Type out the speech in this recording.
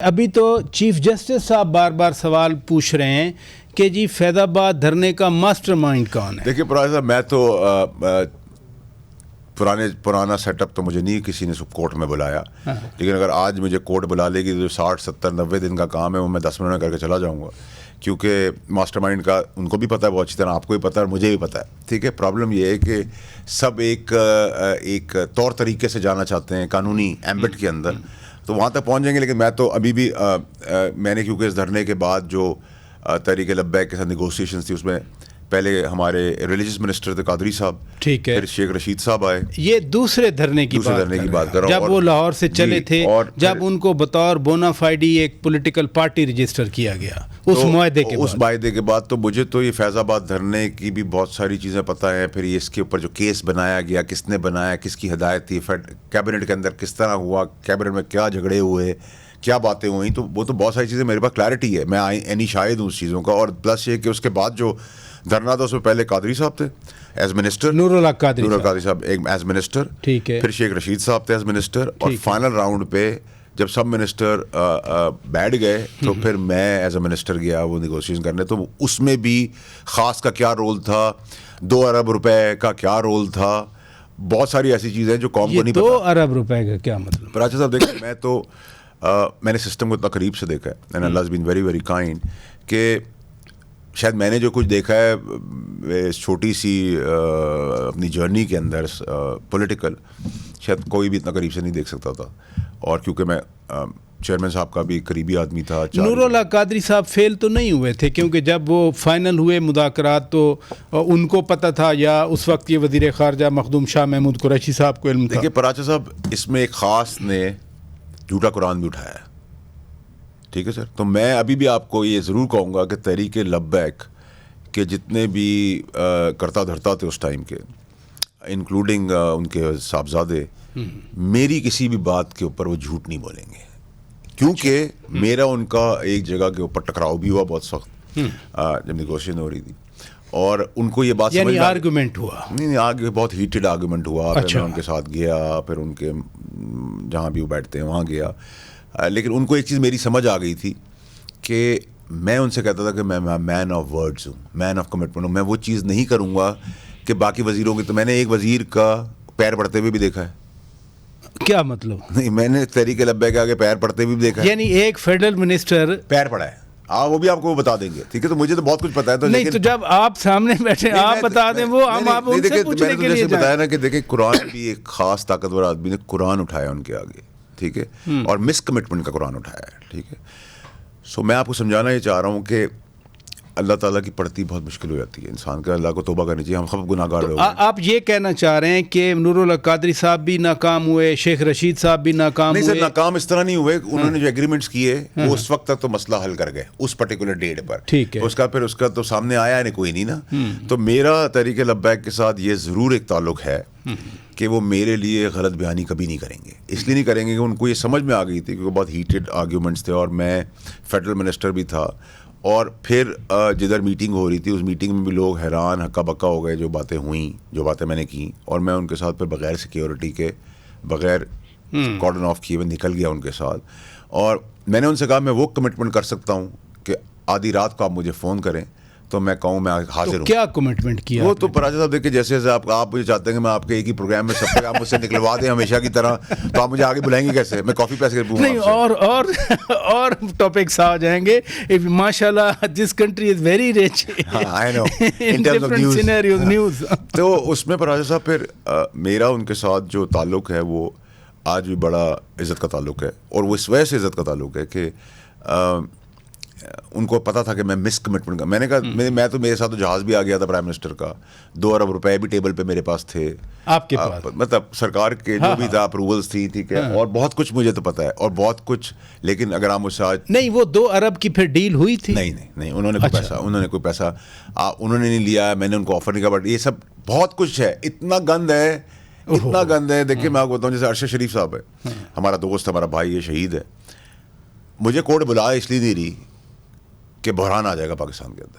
ابھی تو chief justice صاحب بار بار سوال پوچھ رہے ہیں کہ جی فیض آباد دھرنے کا ماسٹر مائنڈ کون ہے؟ دیکھیے پرانا صاحب، میں تو پرانا سیٹ اپ تو مجھے نہیں کسی نے کورٹ میں بلایا، لیکن اگر آج مجھے کورٹ بلا لے گی تو 60 70 90 دن کا کام ہے وہ میں 10 منٹ میں کر کے چلا جاؤں گا، کیونکہ ماسٹر مائنڈ کا ان کو بھی پتہ ہے بہت اچھی طرح، آپ کو بھی پتہ ہے اور مجھے بھی پتہ ہے، ٹھیک ہے۔ پرابلم یہ ہے کہ سب ایک طور طریقے سے جانا چاہتے ہیں قانونی ایمبٹ کے اندر، تو وہاں تک پہنچ جائیں گے، لیکن میں تو ابھی بھی میں نے کیونکہ اس دھرنے کے بعد جو تحریک لبیک کے ساتھ نیگوسیشنز تھی، اس میں پہلے ہمارے ریلیجس منسٹر تھے قادری صاحب، ٹھیک ہے، پھر شیخ رشید صاحب آئے، یہ دوسرے دھرنے کی بات کر رہا ہوں، جب وہ لاہور سے چلے تھے، جب ان کو بطور بونا فائیڈی ایک پولیٹیکل پارٹی رجسٹر کیا گیا اس معاہدے کے بعد، تو مجھے تو یہ فیض آباد دھرنے کی بھی بہت ساری چیزیں پتہ ہیں، پھر یہ اس کے اوپر جو کیس بنایا گیا، کس نے بنایا، کس کی ہدایت تھی، کیبنٹ کے اندر کس طرح ہوا، کیبنٹ میں کیا جھگڑے ہوئے، کیا باتیں ہوئیں، تو وہ تو بہت ساری چیزیں میرے پاس کلیئرٹی ہے، میں اینی شاہد ہوں اس چیزوں کا۔ اور پلس یہ کہ اس کے بعد جو دھرنا تھا اس میں پہلے قادری صاحب تھے ایز منسٹر، نور اللہ قادری صاحب ایز منسٹر، ٹھیک ہے، پھر شیخ رشید صاحب تھے ایز منسٹر، اور فائنل راؤنڈ پہ جب سب منسٹر بیٹھ گئے تو پھر میں ایز اے منسٹر گیا وہ نیگوشیشن کرنے، تو اس میں بھی خاص کا کیا رول تھا، 2 ارب روپے کا کیا رول تھا، بہت ساری ایسی چیزیں جو قوم کو نہیں پتا۔ 2 ارب روپے کا کیا مطلب؟ پراچا صاحب دیکھیں، میں نے سسٹم کو اتنا قریب سے دیکھا ہے، and Allah has been very very kind, کہ شاید میں نے جو کچھ دیکھا ہے چھوٹی سی اپنی جرنی کے اندر پولیٹیکل، شاید کوئی بھی اتنا قریب سے نہیں دیکھ سکتا تھا، اور کیونکہ میں چیئرمین صاحب کا بھی قریبی آدمی تھا۔ نور اللہ قادری صاحب فیل تو نہیں ہوئے تھے، کیونکہ جب وہ فائنل ہوئے مذاکرات تو ان کو پتہ تھا، یا اس وقت یہ وزیر خارجہ مخدوم شاہ محمود قریشی صاحب کو علم تھا؟ دیکھیے پراچا صاحب، اس میں ایک خاص نے جھوٹا قرآن بھی اٹھایا ہے، ٹھیک ہے سر، تو میں ابھی بھی آپ کو یہ ضرور کہوں گا کہ تحریک لبیک کے جتنے بھی کرتا دھرتا تھے اس ٹائم کے، انکلوڈنگ ان کے صاحبزادے، میری کسی بھی بات کے اوپر وہ جھوٹ نہیں بولیں گے، کیونکہ میرا ان کا ایک جگہ کے اوپر ٹکراؤ بھی ہوا بہت سخت جب نیگوشیشن ہو رہی تھی، اور ان کو یہ بات یعنی آرگومنٹ ہوا، نہیں آگے بہت ہیٹڈ آرگومنٹ ہوا، پھر میں ان کے ساتھ گیا، پھر ان کے جہاں بھی وہ بیٹھتے ہیں وہاں گیا، لیکن ان کو ایک چیز میری سمجھ آ گئی تھی کہ میں ان سے کہتا تھا کہ میں مین آف ورڈز ہوں، مین آف کمٹمنٹ ہوں، میں وہ چیز نہیں کروں گا کہ باقی وزیروں کی، تو میں نے ایک وزیر کا پیر پڑتے ہوئے بھی دیکھا ہے۔ کیا مطلب؟ نہیں، میں نے تحریک لبیک کے آگے پیر پڑتے ہوئے بھی دیکھا ہے، یعنی ایک فیڈرل منسٹر پیر پڑا ہے، وہ بھی آپ کو بتا دیں گے، ٹھیک ہے، تو مجھے تو بہت کچھ پتا ہے، تو نہیں، تو جب آپ سامنے بیٹھے آپ بتا دیں، وہ ہم آپ ان سے پوچھنے کے لیے بتایا نا کہ دیکھیں قرآن بھی ایک خاص طاقتور آدمی نے قرآن اٹھایا ان کے آگے، ٹھیک ہے، اور مس کمٹمنٹ کا قرآن اٹھایا ہے، ٹھیک ہے۔ سو میں آپ کو سمجھانا یہ چاہ رہا ہوں کہ اللہ تعالیٰ کی پڑھتی بہت مشکل ہو جاتی ہے، انسان کا اللہ کو توبہ کرنی چاہیے، ہم خب گناہ گار لوگ ہیں۔ آپ یہ کہنا چاہ رہے ہیں کہ نور اللہ قادری صاحب بھی ناکام ہوئے، شیخ رشید صاحب بھی ناکام ہوئے؟ نہیں سر، ناکام اس طرح نہیں ہوئے، انہوں نے جو ایگریمنٹس کیے وہ اس وقت تک تو مسئلہ حل کر گئے اس پرٹیکولر ڈیٹ پر، ٹھیک ہے، اس کا تو سامنے آیا نہیں کوئی نہیں نا، تو میرا تحریک لبیک کے ساتھ یہ ضرور ایک تعلق ہے کہ وہ میرے لیے غلط بیانی کبھی نہیں کریں گے، اس لیے نہیں کریں گے کہ ان کو یہ سمجھ میں آ گئی تھی، کیونکہ بہت ہیٹڈ آرگیومنٹس تھے، اور میں فیڈرل منسٹر بھی تھا، اور پھر جدھر میٹنگ ہو رہی تھی اس میٹنگ میں بھی لوگ حیران ہکا بکا ہو گئے، جو باتیں ہوئیں، جو باتیں میں نے کی، اور میں ان کے ساتھ پھر بغیر سیکیورٹی کے، بغیر کارڈن آف کیے ہوئے نکل گیا ان کے ساتھ، اور میں نے ان سے کہا میں وہ کمٹمنٹ کر سکتا ہوں کہ آدھی رات کو آپ مجھے فون کریں تو میں کہوں میں حاضر ہوں۔ کیا کمٹمنٹ کیا؟ وہ تو پراجا صاحب دیکھیں، جیسے آپ مجھے چاہتے ہیں کہ میں آپ کے ایک ہی پروگرام میں سب آپ مجھ سے نکلوا دیں ہمیشہ کی طرح، تو آپ مجھے آگے بلائیں گے کیسے؟ میں کافی پیسے نہیں، اور ٹاپکس آ جائیں گے، ماشاءاللہ this country is very rich in different scenarios news, تو اس میں پراجا صاحب پھر میرا ان کے ساتھ جو تعلق ہے وہ آج بھی بڑا عزت کا تعلق ہے، اور وہ اس وجہ سے عزت کا تعلق ہے کہ ان کو پتا تھا کہ میں مس کمٹمنٹ کا، میں نے کہا میں تو میرے ساتھ تو جہاز بھی آ گیا تھا پرائم منسٹر کا، 2 ارب روپے بھی ٹیبل پہ میرے پاس تھے، آپ کے پاس مطلب سرکار کے جو بھی تھا اپروولس تھی، ٹھیک ہے، اور بہت کچھ مجھے تو پتا ہے، اور بہت کچھ، لیکن اگر آپ مجھ سے آج نہیں، وہ 2 ارب کی پھر ڈیل ہوئی تھی؟ نہیں، انہوں نے کوئی پیسہ انہوں نے نہیں لیا، میں نے ان کو آفر نہیں کیا، بٹ یہ سب بہت کچھ ہے، اتنا گند ہے، دیکھیے میں آپ کو بتاؤں، جیسے ارشد شریف صاحب ہے، ہمارا دوست، ہمارا بھائی، یہ شہید ہے، مجھے کورٹ بلایا اس لیے نہیں رہی کہ بحران آ جائے گا پاکستان کے اندر،